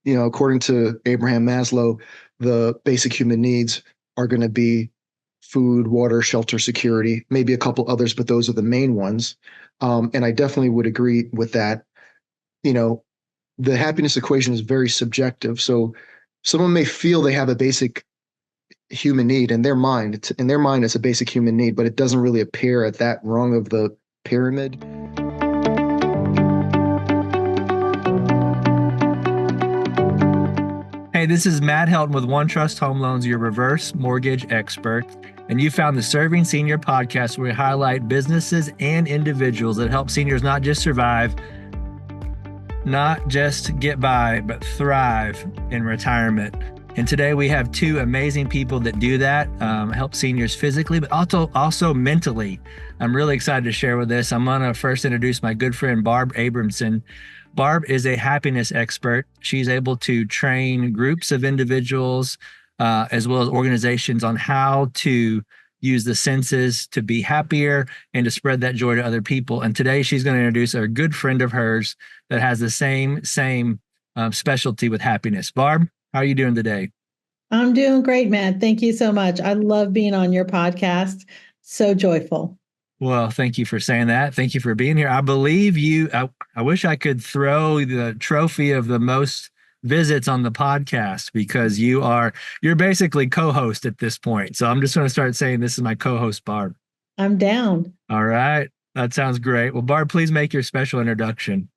according to Abraham Maslow, the basic human needs are going to be food, water, shelter, security, maybe a couple others, but those are the main ones. And I definitely would agree with that. You know, the happiness equation is very subjective. So someone may feel they have a basic human need in their mind. In their mind, it's a basic human need, but it doesn't really appear at that rung of the pyramid. Hey, this is Matt Helton with One Trust Home Loans, your reverse mortgage expert. And you found the Serving Senior podcast, where we highlight businesses and individuals that help seniors not just survive, not just get by, but thrive in retirement. And today we have two amazing people that do that, help seniors physically, but also mentally. I'm really excited to share with this. I'm going to first introduce my good friend, Barb Abramson. Barb is a happiness expert. She's able to train groups of individuals, as well as organizations, on how to use the senses to be happier and to spread that joy to other people. And today she's going to introduce a good friend of hers that has the same specialty with happiness. Barb, how are you doing today? I'm doing great, Matt. Thank you so much. I love being on your podcast. So joyful. Well, thank you for saying that. Thank you for being here. I believe you, I wish I could throw the trophy of the most visits on the podcast, because you're basically co-host at this point. So I'm just going to start saying this is my co-host, Barb. I'm down. All right. That sounds great. Well, Barb, please make your special introduction.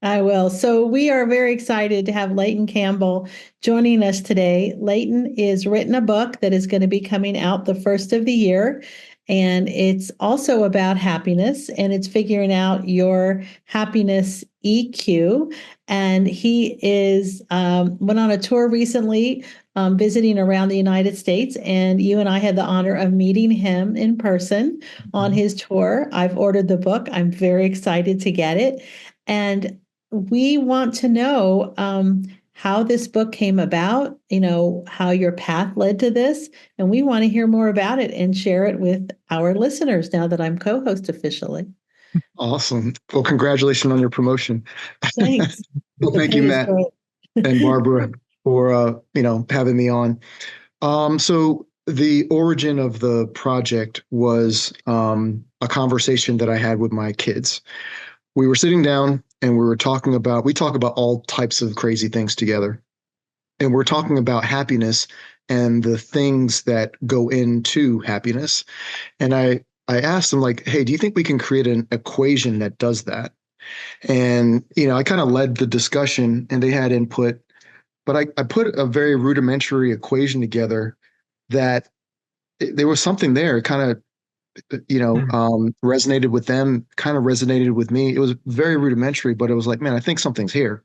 I will. So we are very excited to have Leighton Campbell joining us today. Leighton has written a book that is going to be coming out the first of the year. And it's also about happiness, and it's figuring out your happiness EQ. And he went on a tour recently, visiting around the United States. And you and I had the honor of meeting him in person on his tour. I've ordered the book. I'm very excited to get it. And we want to know how this book came about, how your path led to this. And we want to hear more about it and share it with our listeners now that I'm co-host officially. Awesome. Well, congratulations on your promotion. Thanks. Well, thank you, Matt and Barbara, for having me on. So the origin of the project was a conversation that I had with my kids. We were sitting down and we talk about all types of crazy things together. And we're talking about happiness and the things that go into happiness. And I asked them, like, hey, do you think we can create an equation that does that? And, I kind of led the discussion and they had input, but I put a very rudimentary equation together that there was something there, kind of resonated with them, kind of resonated with me. It was very rudimentary, but it was like, man, I think something's here.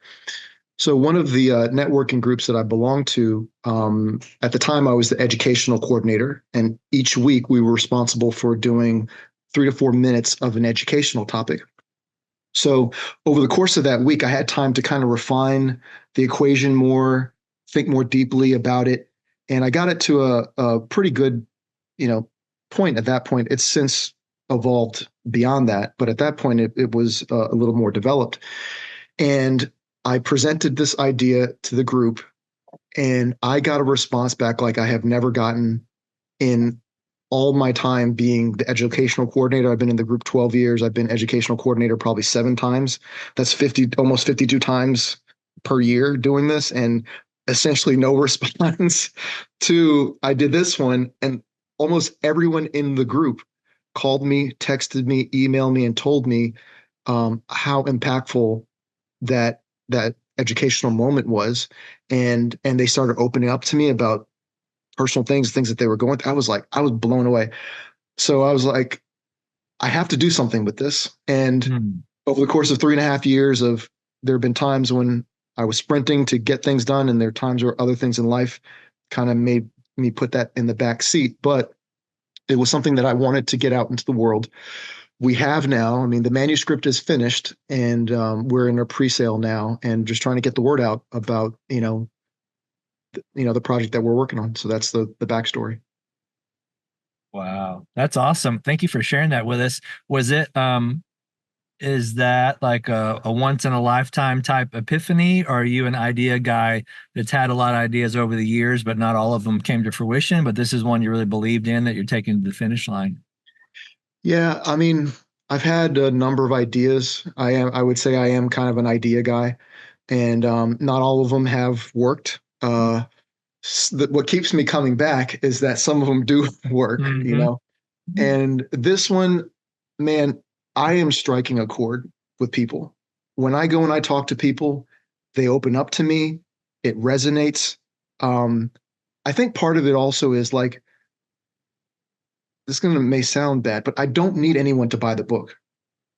So one of the networking groups that I belonged to, at the time, I was the educational coordinator, and each week we were responsible for doing 3 to 4 minutes of an educational topic. So over the course of that week, I had time to kind of refine the equation more, think more deeply about it, and I got it to a pretty good, point. At that point, it's since evolved beyond that, but at that point it was a little more developed. And I presented this idea to the group, and I got a response back like I have never gotten in all my time being the educational coordinator. I've been in the group 12 years. I've been educational coordinator probably 7 times. That's almost 52 times per year doing this, and essentially no response to I did this one. And almost everyone in the group called me, texted me, emailed me, and told me how impactful that educational moment was, and they started opening up to me about personal things that they were going through. I was blown away. So I was like, I have to do something with this. And over the course of 3.5 years there have been times when I was sprinting to get things done, and there are times where other things in life kind of made me put that in the back seat, but it was something that I wanted to get out into the world. We have now, I mean, the manuscript is finished, and we're in a pre-sale now, and just trying to get the word out about, the project that we're working on. So that's the backstory. Wow. That's awesome. Thank you for sharing that with us. Was it, Is that like a once in a lifetime type epiphany? Or are you an idea guy that's had a lot of ideas over the years, but not all of them came to fruition? But this is one you really believed in that you're taking to the finish line? Yeah, I mean, I've had a number of ideas. I would say I am kind of an idea guy, and not all of them have worked. What keeps me coming back is that some of them do work, you Mm-hmm. know. And this one, man, I am striking a chord with people. When I go and I talk to people, they open up to me. It resonates. Um, I think part of it also is like, may sound bad, but I don't need anyone to buy the book.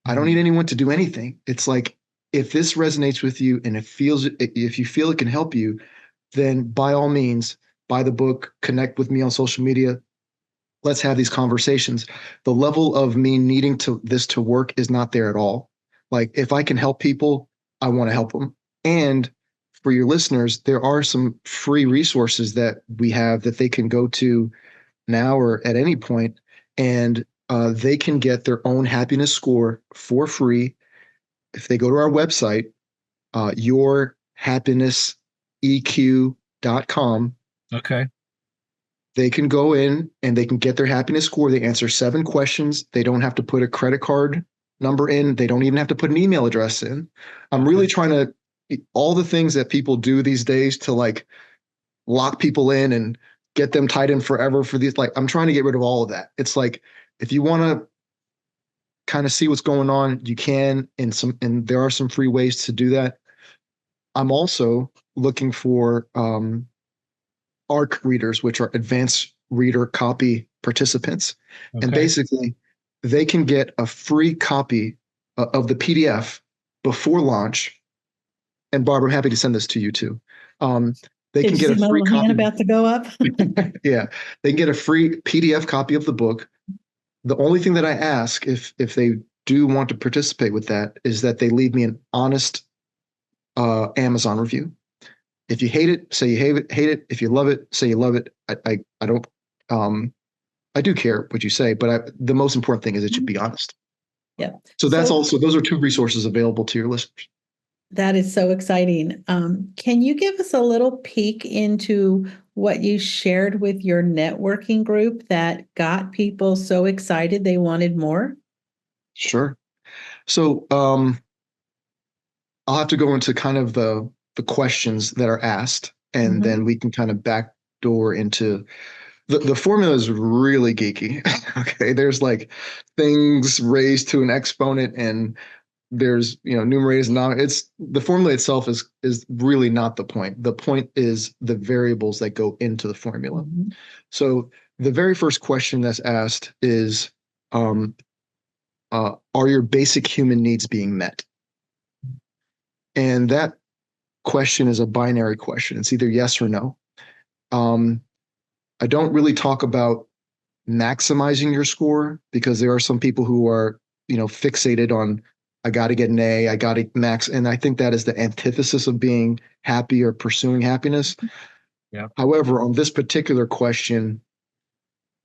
I don't need anyone to do anything. It's like, if this resonates with you and if you feel it can help you, then by all means, buy the book, connect with me on social media. Let's have these conversations. The level of me needing this to work is not there at all. Like, if I can help people, I want to help them. And for your listeners, there are some free resources that we have that they can go to now or at any point, and they can get their own happiness score for free if they go to our website, yourhappinesseq.com. Okay. They can go in and they can get their happiness score. They answer 7 questions. They don't have to put a credit card number in. They don't even have to put an email address in. I'm really trying to, all the things that people do these days to like lock people in and get them tied in forever for these. Like, I'm trying to get rid of all of that. It's like, if you want to kind of see what's going on, you can, and there are some free ways to do that. I'm also looking for ARC readers, which are advanced reader copy participants. And Okay. basically, they can get a free copy of the PDF before launch. And Barbara, I'm happy to send this to you too. They Did can you get see a my free little hand copy. about to go up? Yeah, they can get a free PDF copy of the book. The only thing that I ask, if they do want to participate with that, is that they leave me an honest Amazon review. If you hate it, say you hate it. If you love it, say you love it. I don't um I do care what you say, but the most important thing is that you be honest. Yeah. So that's So also, those are 2 resources available to your listeners. that is so exciting. Can you give us a little peek into what you shared with your networking group that got people so excited they wanted more? Sure. So I'll have to go into kind of the questions that are asked, and Mhm. then we can kind of backdoor into the formula is really geeky. Okay, there's like things raised to an exponent, and there's numerators and it's the formula itself is really not the point. The point is the variables that go into the formula. Mhm. So the very first question that's asked is, are your basic human needs being met? And that question is a binary question. It's either yes or no. um, I don't really talk about maximizing your score, because there are some people who are, fixated on, I got to get an A, I got to max. And I think that is the antithesis of being happy or pursuing happiness. Yeah. However, on this particular question,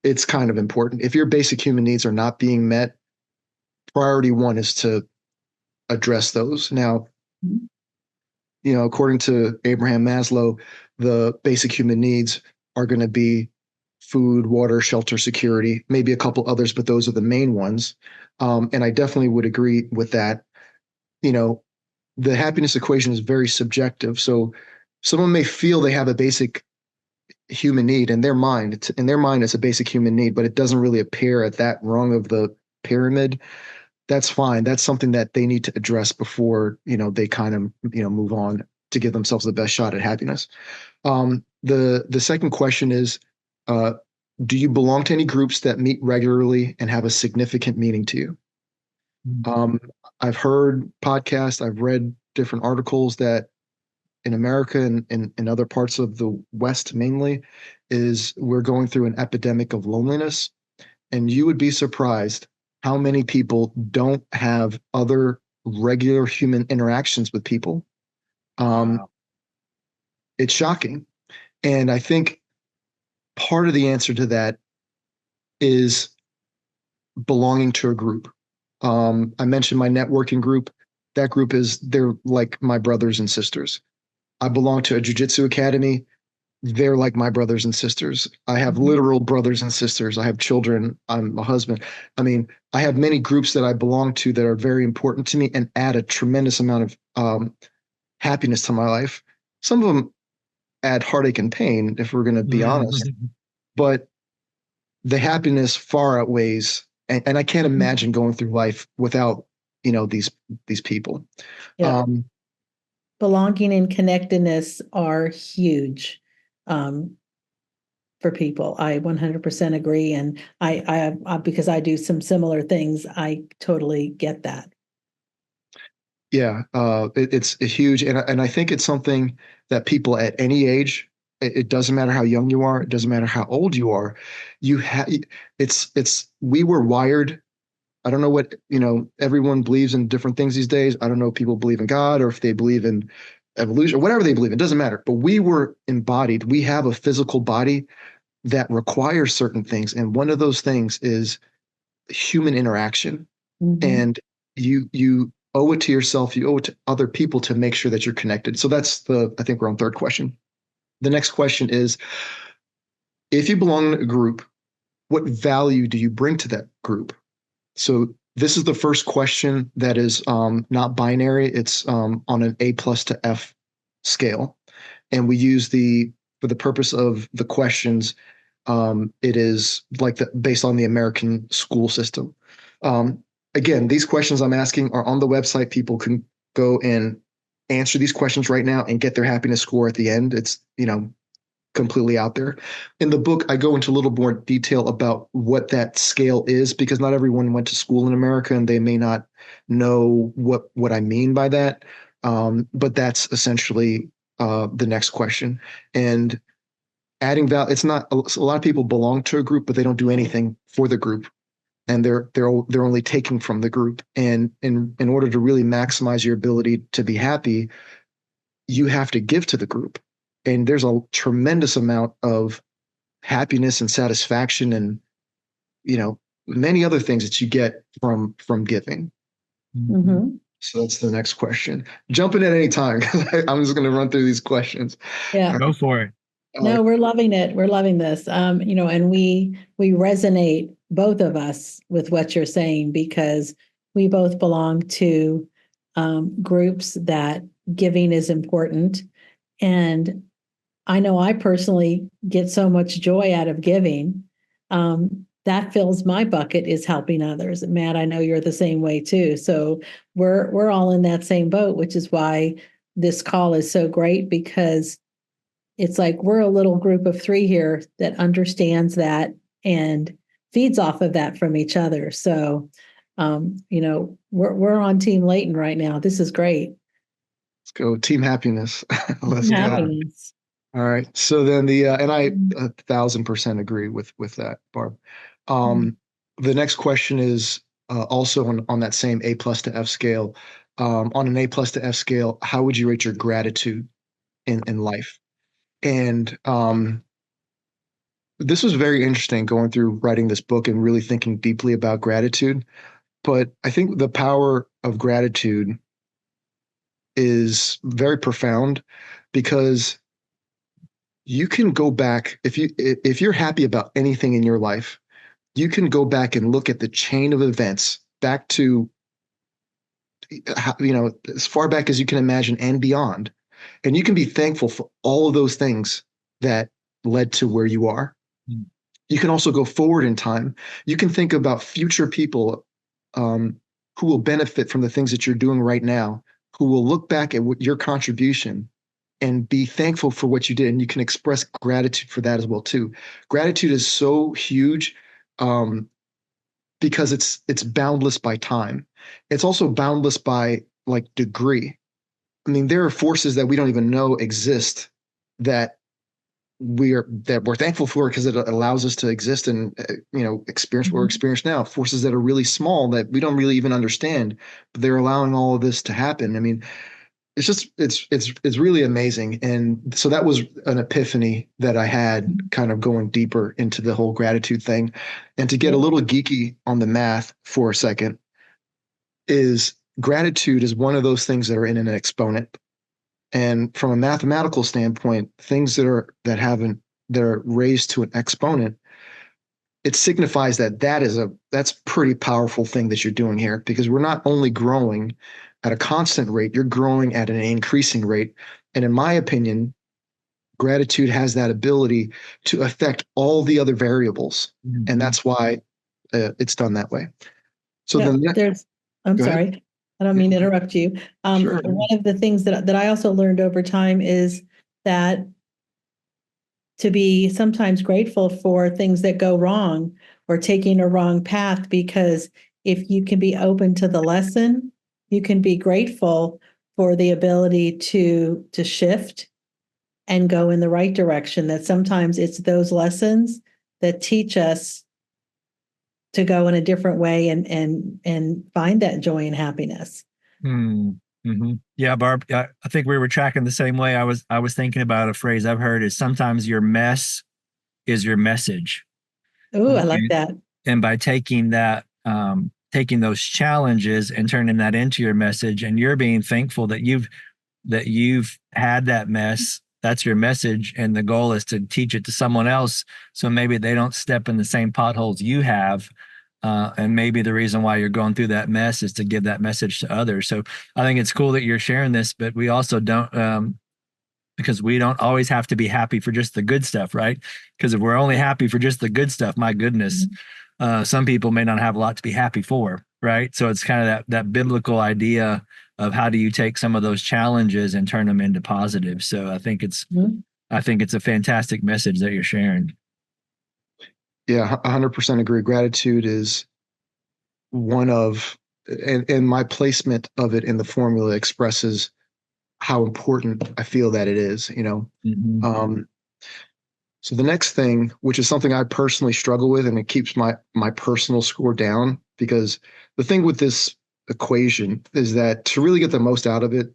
it's kind of important. If your basic human needs are not being met, priority one is to address those. Now, Mhm. according to Abraham Maslow, the basic human needs are going to be food, water, shelter, security, maybe a couple others, but those are the main ones. And I definitely would agree with that. You know, the happiness equation is very subjective. So someone may feel they have a basic human need in their mind. In their mind, it's a basic human need, but it doesn't really appear at that rung of the pyramid. That's fine. That's something that they need to address before, they kind of, move on to give themselves the best shot at happiness. The second question is, uh, do you belong to any groups that meet regularly and have a significant meaning to you? Um, I've heard podcasts, I've read different articles that in America and in other parts of the West mainly, is we're going through an epidemic of loneliness. And you would be surprised how many people don't have other regular human interactions with people. Wow. It's shocking. And I think part of the answer to that is belonging to a group. I mentioned my networking group. That group they're like my brothers and sisters. I belong to a jujitsu academy. They're like my brothers and sisters. I have literal brothers and sisters. I have children. I'm a husband. I mean, I have many groups that I belong to that are very important to me and add a tremendous amount of happiness to my life. Some of them add heartache and pain, if we're going to be honest. But the happiness far outweighs, and I can't imagine going through life without, these people. Yeah. Belonging and connectedness are huge for people. I 100% agree. And I because I do some similar things, I totally get that. Yeah, it's a huge, and I think it's something that people at any age, it doesn't matter how young you are, it doesn't matter how old you are, we were wired. I don't know what, everyone believes in different things these days. I don't know if people believe in God or if they believe in evolution or whatever they believe in, it doesn't matter. But we were embodied. We have a physical body that requires certain things. And one of those things is human interaction. And you owe it to yourself, you owe it to other people to make sure that you're connected. So I think we're on third question. The next question is, if you belong in a group, what value do you bring to that group? So this is the first question that is not binary. It's on an A+ to F scale. And we use for the purpose of the questions, it is like based on the American school system. Again, these questions I'm asking are on the website. People can go and answer these questions right now and get their happiness score at the end. It's, completely out there. In the book, I go into a little more detail about what that scale is, because not everyone went to school in America and they may not know what I mean by that. But that's essentially the next question. And adding value, it's not, a lot of people belong to a group, but they don't do anything for the group. And they're only taking from the group. And in order to really maximize your ability to be happy, you have to give to the group. And there's a tremendous amount of happiness and satisfaction and, many other things that you get from giving. So that's the next question. Jump in at any time, because I'm just going to run through these questions. Yeah. Go for it. No, we're loving it. We're loving this. And we resonate, both of us, with what you're saying, because we both belong to groups that giving is important. And I know I personally get so much joy out of giving. That fills my bucket, is helping others. Matt, I know you're the same way too. So we're all in that same boat, which is why this call is so great, because it's like we're a little group of three here that understands that and feeds off of that from each other. So, we're on Team Leighton right now. This is great. Let's go team happiness. Let's Team go. happiness. All right. So then and I 1,000% agree with that, Barb. The next question is also on that same A+ to F scale. On an A+ to F scale, how would you rate your gratitude in life? And this was very interesting going through writing this book and really thinking deeply about gratitude. But I think the power of gratitude is very profound, because you can go back, if you're happy about anything in your life, you can go back and look at the chain of events back to, as far back as you can imagine and beyond. And you can be thankful for all of those things that led to where you are. You can also go forward in time. You can think about future people who will benefit from the things that you're doing right now, who will look back at your contribution and be thankful for what you did. And you can express gratitude for that as well too. Gratitude is so huge because it's boundless by time. It's also boundless by like degree. I mean, there are forces that we don't even know exist that we're thankful for, because it allows us to exist and experience what we're experiencing now. Forces that are really small that we don't really even understand, but they're allowing all of this to happen. I mean, it's just it's really amazing. And so that was an epiphany that I had, kind of going deeper into the whole gratitude thing. And to get a little geeky on the math for a second, is gratitude is one of those things that are in an exponent. And from a mathematical standpoint, things that are raised to an exponent, it signifies that that's a pretty powerful thing that you're doing here, because we're not only growing at a constant rate, you're growing at an increasing rate. And in my opinion, gratitude has that ability to affect all the other variables. Mm-hmm. And that's why it's done that way. So I'm Go ahead. sorry. I don't mean to interrupt you. Sure. One of the things that I also learned over time is that to be sometimes grateful for things that go wrong or taking a wrong path, because if you can be open to the lesson, you can be grateful for the ability to shift and go in the right direction. That sometimes it's those lessons that teach us to go in a different way and find that joy and happiness. Mm-hmm. Yeah, Barb, I think we were tracking the same way. I was thinking about a phrase I've heard is sometimes your mess is your message. Oh, I like that. And by taking taking those challenges and turning that into your message, and you're being thankful that you've had that mess, that's your message. And the goal is to teach it to someone else, so maybe they don't step in the same potholes you have. And maybe the reason why you're going through that mess is to give that message to others. So I think it's cool that you're sharing this, but we also don't, because we don't always have to be happy for just the good stuff, right? Because if we're only happy for just the good stuff, my goodness, some people may not have a lot to be happy for, right? So it's kind of that biblical idea of how do you take some of those challenges and turn them into positives. So I think it's a fantastic message that you're sharing. Yeah, 100% agree. Gratitude is one of, and my placement of it in the formula expresses how important I feel that it is, So the next thing, which is something I personally struggle with, and it keeps my personal score down, because the thing with this equation is that to really get the most out of it,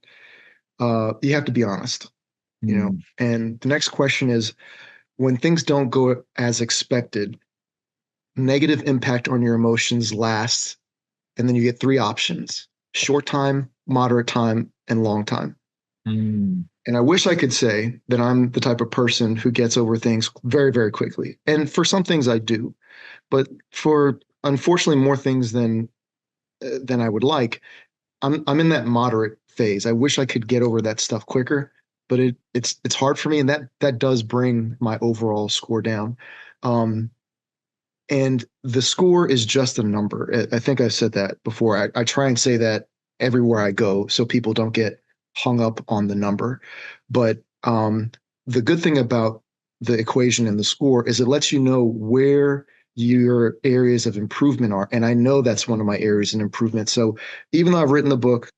you have to be honest, And the next question is, when things don't go as expected, negative impact on your emotions lasts, and then you get three options: short time, moderate time, and long time. And I wish I could say that I'm the type of person who gets over things very, very quickly. And for some things I do, but for unfortunately more things than I would like, I'm in that moderate phase. I wish I could get over that stuff quicker, but it's hard for me, and that does bring my overall score down. And the score is just a number. I think I've said that before. I try and say that everywhere I go so people don't get hung up on the number. But the good thing about the equation and the score is it lets you know where your areas of improvement are. And I know that's one of my areas of improvement. So even though I've written the book,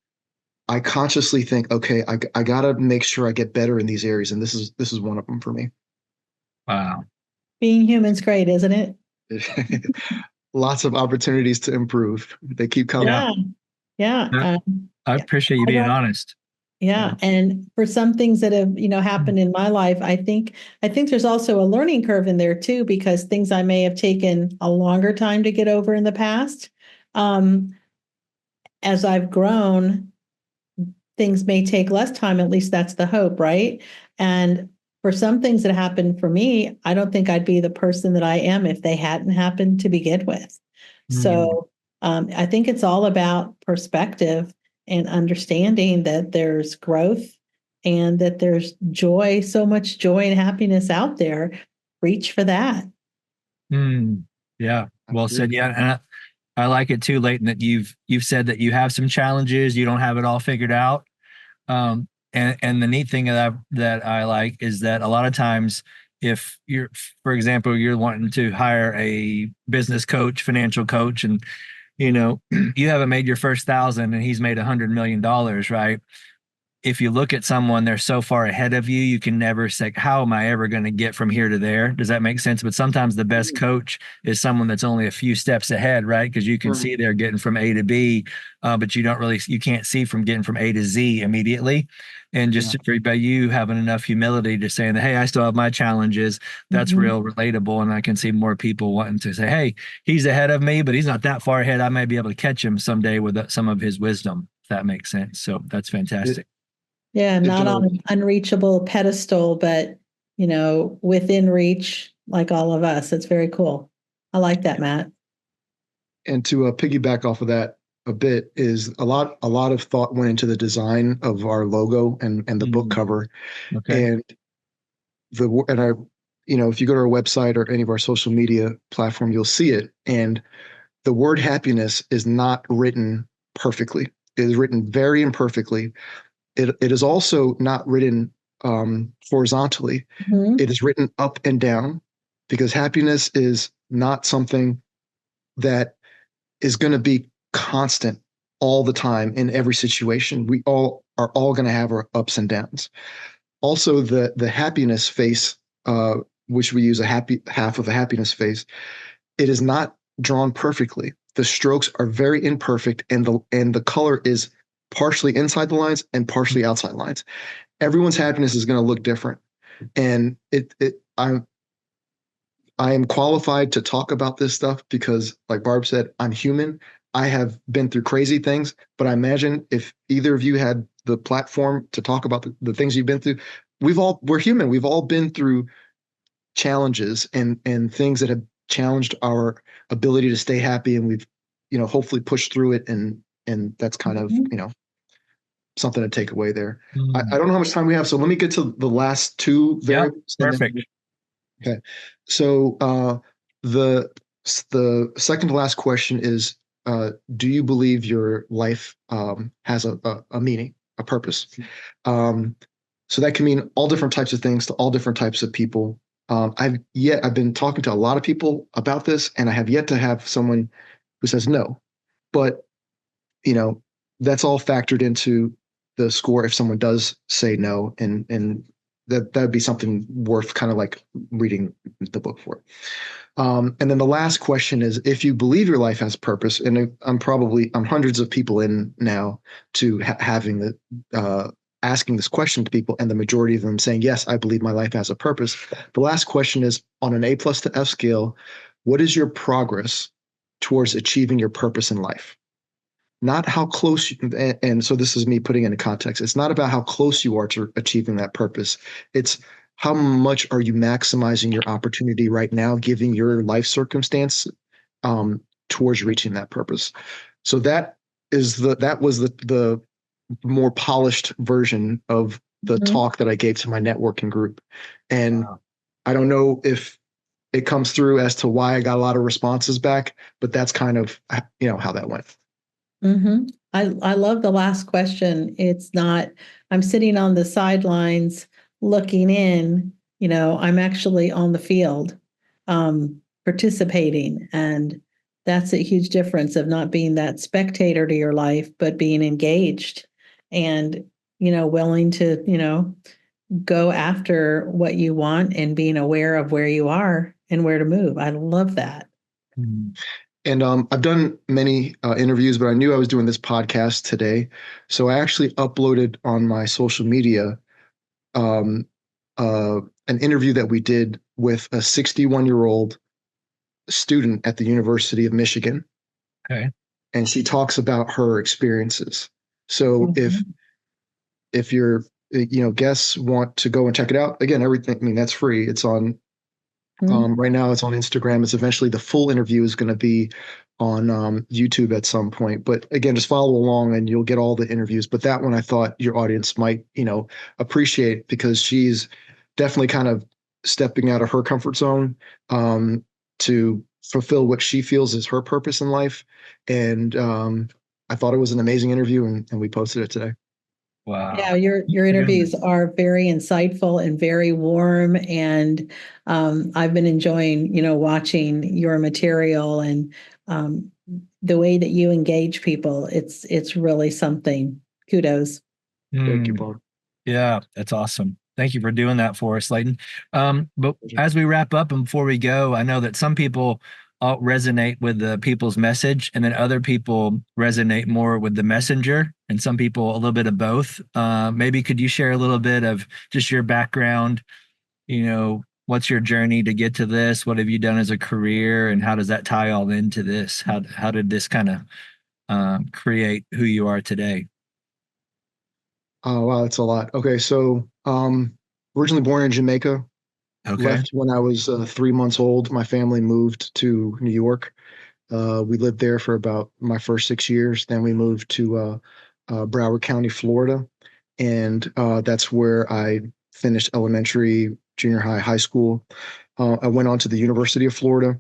I consciously think, okay, I got to make sure I get better in these areas. And this is one of them for me. Wow. Being human's great, isn't it? Lots of opportunities to improve. They keep coming. Yeah. I appreciate you being honest. Yeah. And for some things that have, happened in my life, I think there's also a learning curve in there too, because things I may have taken a longer time to get over in the past. As I've grown, things may take less time. At least that's the hope, right? And for some things that happened for me, I don't think I'd be the person that I am if they hadn't happened to begin with. So I think it's all about perspective and understanding that there's growth and that there's joy, so much joy and happiness out there. Reach for that. Yeah, well said. Yeah, and I like it too, Leighton, that you've said that you have some challenges, you don't have it all figured out. And the neat thing that I like is that a lot of times, if you're, for example, you're wanting to hire a business coach, financial coach, and you haven't made your first 1,000 and he's made $100 million, right? if you look at someone, they're so far ahead of you, you can never say, how am I ever going to get from here to there? Does that make sense? But sometimes the best coach is someone that's only a few steps ahead, right? Because you can see they're getting from A to B, but you can't see from getting from A to Z immediately. And just by you having enough humility to saying that, hey, I still have my challenges, that's real relatable. And I can see more people wanting to say, hey, he's ahead of me, but he's not that far ahead. I may be able to catch him someday with some of his wisdom, if that makes sense. So that's fantastic. Yeah, not on an unreachable pedestal, but within reach, like all of us. It's very cool. I like that, Matt. And to piggyback off of that a bit, is a lot of thought went into the design of our logo and the book cover. Okay. And I, if you go to our website or any of our social media platform, you'll see it. And the word happiness is not written perfectly. It is written very imperfectly. It is also not written horizontally. It is written up and down, because happiness is not something that is going to be constant all the time in every situation. We all are going to have our ups and downs. Also, the happiness face, which we use half of a happiness face, it is not drawn perfectly. The strokes are very imperfect, and the color is partially inside the lines and partially outside lines. Everyone's happiness is going to look different. And I am qualified to talk about this stuff because, like Barb said, I'm human. I have been through crazy things, but I imagine if either of you had the platform to talk about the things you've been through, we're human. We've all been through challenges and things that have challenged our ability to stay happy, and we've hopefully pushed through it, and that's kind of something to take away there. I don't know how much time we have, so let me get to the last two variables. Perfect. Okay. So the second to last question is, do you believe your life has a meaning, a purpose? So that can mean all different types of things to all different types of people. I've been talking to a lot of people about this, and I have yet to have someone who says no. But that's all factored into the score if someone does say no, and that'd be something worth kind of like reading the book for. And then the last question is, if you believe your life has purpose, and I'm hundreds of people in now to having asking this question to people, and the majority of them saying, yes, I believe my life has a purpose. The last question is, on an A+ to F scale, what is your progress towards achieving your purpose in life? Not how close, and so this is me putting into context. It's not about how close you are to achieving that purpose. It's how much are you maximizing your opportunity right now, given your life circumstance, towards reaching that purpose. So that was the more polished version of the talk that I gave to my networking group. And I don't know if it comes through as to why I got a lot of responses back, but that's kind of how that went. I love the last question. It's not, I'm sitting on the sidelines looking in, I'm actually on the field, participating. And that's a huge difference of not being that spectator to your life, but being engaged and, willing to, go after what you want and being aware of where you are and where to move. I love that. And I've done many interviews, but I knew I was doing this podcast today. So I actually uploaded on my social media an interview that we did with a 61-year-old student at the University of Michigan. Okay. And she talks about her experiences. So if your guests want to go and check it out, again, everything, that's free. It's on right now, it's on Instagram. It's eventually, the full interview is going to be on YouTube at some point. But again, just follow along and you'll get all the interviews. But that one I thought your audience might, appreciate, because she's definitely kind of stepping out of her comfort zone to fulfill what she feels is her purpose in life. And I thought it was an amazing interview, and we posted it today. Wow. Yeah, your interviews are very insightful and very warm, and I've been enjoying, watching your material and the way that you engage people. It's really something. Kudos. Thank you, Mm, Paul. yeah, that's awesome. Thank you for doing that for us, Leighton. But as we wrap up and before we go, I know that some people resonate with the people's message, and then other people resonate more with the messenger, and some people a little bit of both. Maybe could you share a little bit of just your background? What's your journey to get to this? What have you done as a career, and how does that tie all into this? How did this kind of create who you are today? Oh, wow, that's a lot. Okay, so originally born in Jamaica, Okay. left when I was 3 months old. My family moved to New York. We lived there for about my first 6 years. Then we moved to Broward County, Florida, and that's where I finished elementary, junior high, high school. I went on to the University of Florida,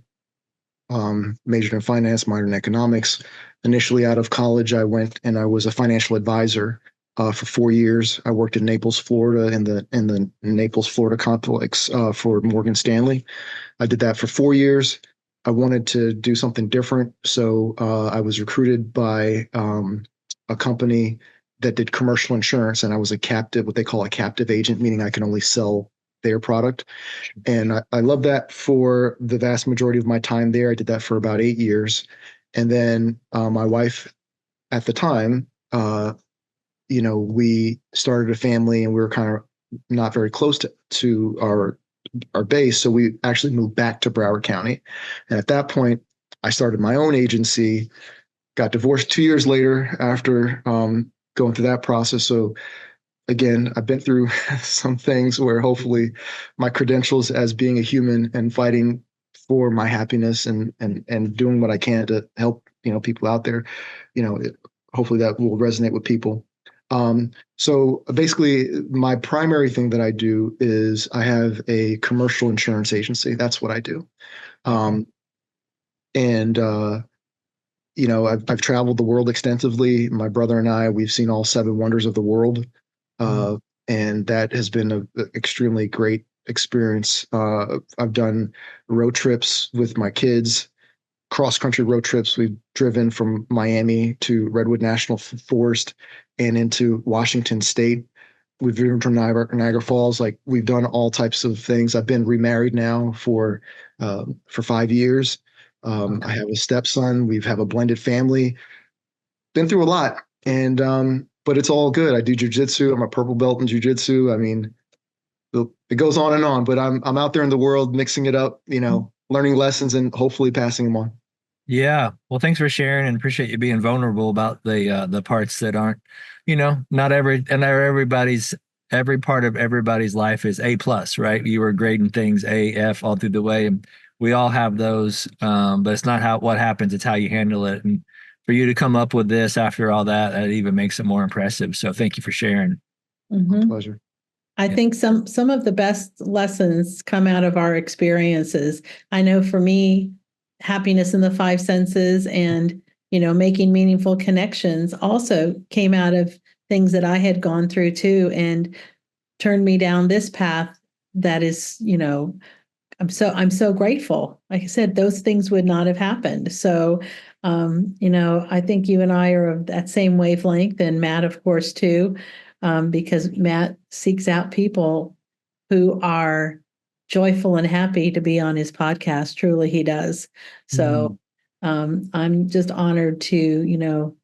majored in finance, minored in economics. Initially, out of college, I went and I was a financial advisor for 4 years. I worked in Naples, Florida, in the Naples, Florida complex for Morgan Stanley. I did that for 4 years. I wanted to do something different, so I was recruited by a company that did commercial insurance, and I was a captive, what they call a captive agent, meaning I can only sell their product. And I love that for the vast majority of my time there. I did that for about 8 years. And then my wife at the time, we started a family and we were kind of not very close to our base. So we actually moved back to Broward County. And at that point, I started my own agency, got divorced 2 years later after going through that process. So again, I've been through some things where hopefully my credentials as being a human and fighting for my happiness and doing what I can to help people out there, hopefully that will resonate with people. So basically, my primary thing that I do is I have a commercial insurance agency. That's what I do. Um, and I've traveled the world extensively. My brother and I, we've seen all seven wonders of the world. Uh, and that has been an extremely great experience. I've done road trips with my kids, cross country road trips. We've driven from Miami to Redwood National Forest and into Washington State. We've driven from Niagara Falls. Like we've done all types of things. I've been remarried now for 5 years. I have a stepson. We have a blended family. Been through a lot, and but it's all good. I do jujitsu. I'm a purple belt in jujitsu. I mean, it goes on and on. But I'm out there in the world, mixing it up. Learning lessons and hopefully passing them on. Yeah. Well, thanks for sharing and appreciate you being vulnerable about the parts that aren't, not every part of everybody's life is A plus, right? You were grading things A, F all through the way. And we all have those. But it's not what happens, it's how you handle it. And for you to come up with this after all that, that even makes it more impressive. So thank you for sharing. Mhm. Pleasure. I think some of the best lessons come out of our experiences. I know for me, happiness in the five senses and making meaningful connections also came out of things that I had gone through too and turned me down this path that is, I'm so grateful. Like I said, those things would not have happened. So I think you and I are of that same wavelength, and Matt, of course, too, because Matt seeks out people who are joyful and happy to be on his podcast. Truly, he does. So I'm just honored to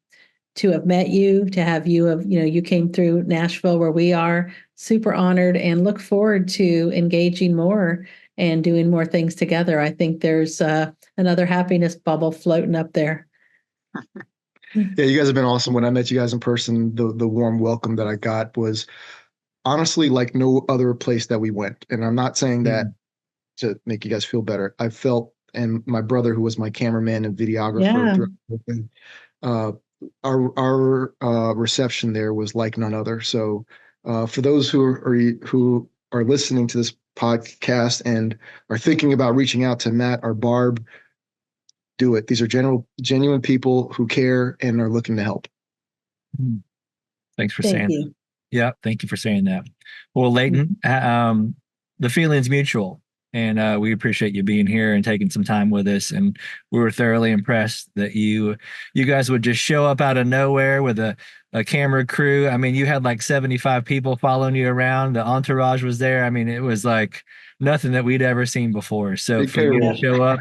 have met you, to have you came through Nashville where we are. Super honored and look forward to engaging more and doing more things together. I think there's another happiness bubble floating up there. Yeah, you guys have been awesome. When I met you guys in person, the warm welcome that I got was honestly like no other place that we went. And I'm not saying that to make you guys feel better. I felt, and my brother, who was my cameraman and videographer, Yeah. throughout the whole thing, uh, our reception there was like none other. So for those who are listening to this podcast and are thinking about reaching out to Matt or Barb, do it. These are genuine people who care and are looking to help. Thanks for Thank saying that. you. Yeah, thank you for saying that. Well, Leighton, the feeling's mutual. And we appreciate you being here and taking some time with us. And we were thoroughly impressed that you guys would just show up out of nowhere with a camera crew. I mean, you had like 75 people following you around. The entourage was there. I mean, it was like nothing that we'd ever seen before. So Big for you to payroll. show up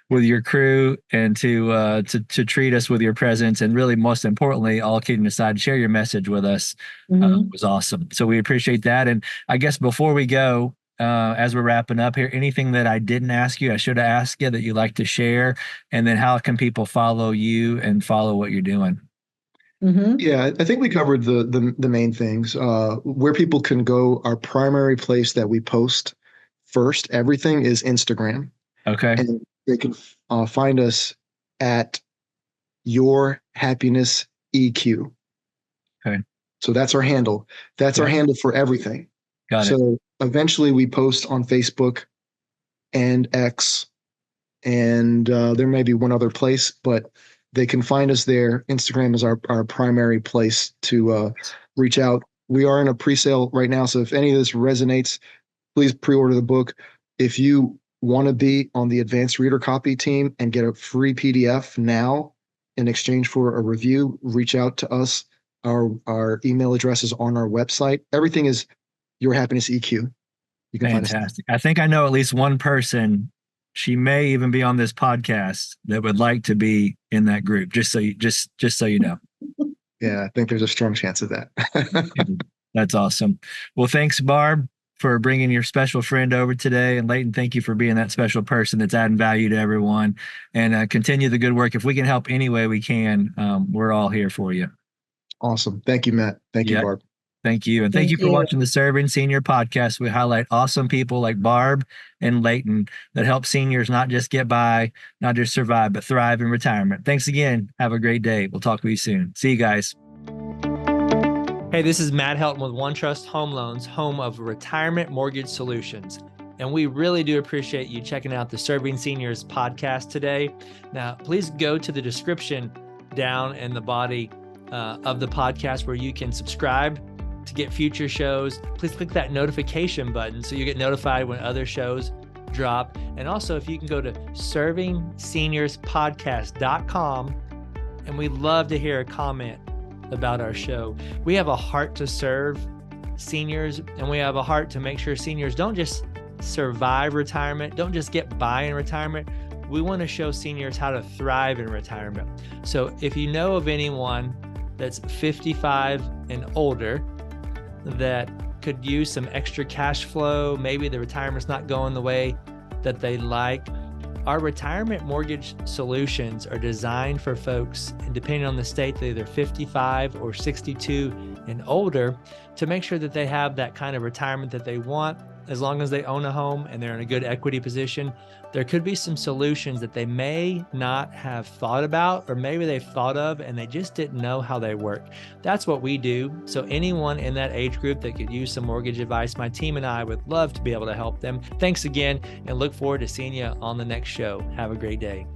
with your crew and to treat us with your presence, and really most importantly, all kidding aside, share your message with us was awesome. So we appreciate that. And I guess before we go, as we're wrapping up here, anything that I didn't ask you, I should have asked you that you'd like to share, and then how can people follow you and follow what you're doing? Yeah, I think we covered the main things. Where people can go, our primary place that we post first, everything is Instagram. Okay. And they can find us at Your Happiness EQ. Okay. So that's our handle. That's our handle for everything. Got it. So eventually we post on Facebook and X, and there may be one other place, but they can find us there. Instagram is our primary place to reach out. We are in a pre-sale right now, so if any of this resonates, please pre-order the book. If you want to be on the advanced reader copy team and get a free PDF now in exchange for a review, reach out to us. Our email address is on our website. Everything is Your Happiness EQ. You can find us. Fantastic. I think I know at least one person. She may even be on this podcast that would like to be in that group. Just so you know. Yeah, I think there's a strong chance of that. That's awesome. Well, thanks, Barb, for bringing your special friend over today. And Leighton, thank you for being that special person that's adding value to everyone. And continue the good work. If we can help any way we can, we're all here for you. Awesome. Thank you, Matt. Thank you, Barb. Thank you. And thank you for watching the Serving Senior podcast. We highlight awesome people like Barb and Leighton that help seniors not just get by, not just survive, but thrive in retirement. Thanks again. Have a great day. We'll talk to you soon. See you guys. Hey, this is Matt Helton with OneTrust Home Loans, home of Retirement Mortgage Solutions. And we really do appreciate you checking out the Serving Seniors podcast today. Now, please go to the description down in the body of the podcast where you can subscribe to get future shows. Please click that notification button so you get notified when other shows drop. And also, if you can go to servingseniourspodcast.com, and we'd love to hear a comment about our show. We have a heart to serve seniors, and we have a heart to make sure seniors don't just survive retirement, don't just get by in retirement. We want to show seniors how to thrive in retirement. So if you know of anyone that's 55 and older that could use some extra cash flow, maybe the retirement's not going the way that they like, our retirement mortgage solutions are designed for folks, and depending on the state, they're either 55 or 62 and older, to make sure that they have that kind of retirement that they want. As long as they own a home and they're in a good equity position, there could be some solutions that they may not have thought about, or maybe they've thought of and they just didn't know how they work. That's what we do. So anyone in that age group that could use some mortgage advice, my team and I would love to be able to help them. Thanks again, and look forward to seeing you on the next show. Have a great day.